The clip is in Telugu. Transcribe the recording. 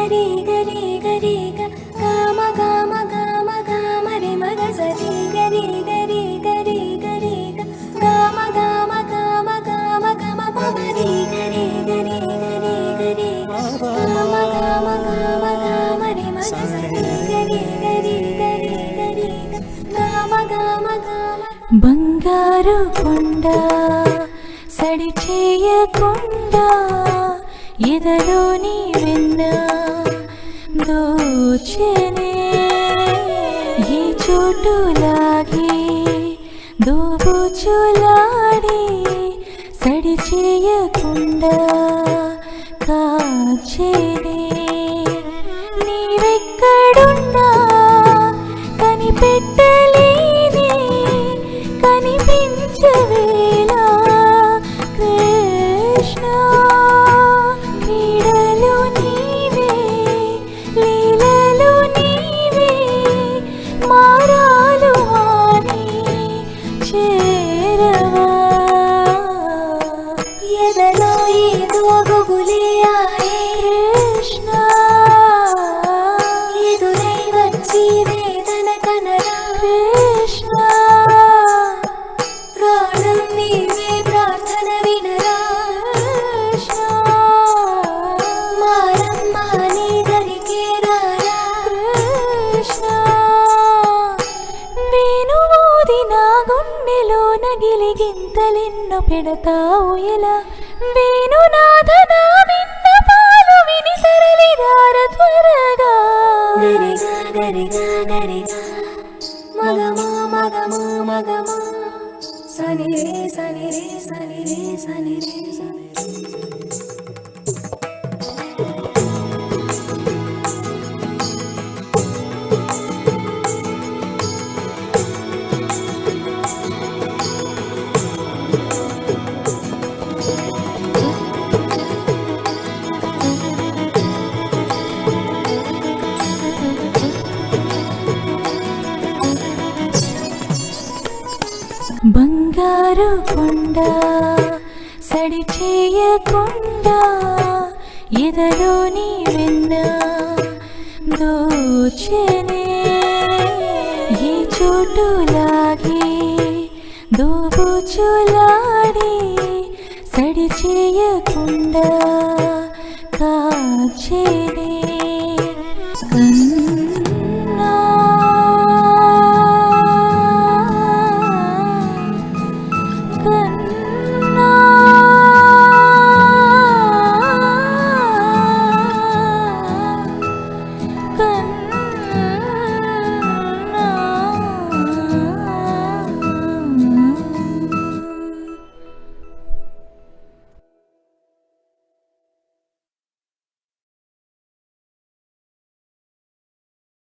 గరి గరి గరి గమ గమ గమ గమ రి మగ సరి గరి గరి గరి గరి గమ గమ గమ గమ గమ పమరి గరి గరి గరి గరి గమ గమ గమ గమ రి మగ సరి గరి గరి గరి గరి గమ గమ గమ బంగారు కొండ సడి చేయకుండా ఎదలోని వెన్న దోచెనే ఈ చోటులాగి దోబుచులాడి సడి చేయకుండా కాచెనే నీవెక్కడున్నా కనిపెట్టలేని కనిపించవేలా కృష్ణ క్రీడలు నీవే లీలలు నీవే మారాలు అని చేరవా ఎదలో ఏదో గుబులే ఆయే కృష్ణ ఎదురై వచ్చి వేదన కనరా కృష్ణ ప్రాణం నీవే ప్రార్థన వినరా కృష్ణ మారమ్మ నీ దరికే రారా కృష్ణ వేణువూది నా గుండెలో నగిలి గింతలెన్నో పెడతావు ఎలా వేణునాథ నా విన్నపాలు విని తరలిరార త్వరగా గరిగా గరిగా గరిగా మగమా మగమా మగమా సని రే సని రే సని రే సని రే బంగారు కొండ సడి చేయకుండా ఎదలోని వెన్న దోచెనే ఈ చోటులాగి దోబుచులాడి సడి చేయకుండా కాచెనే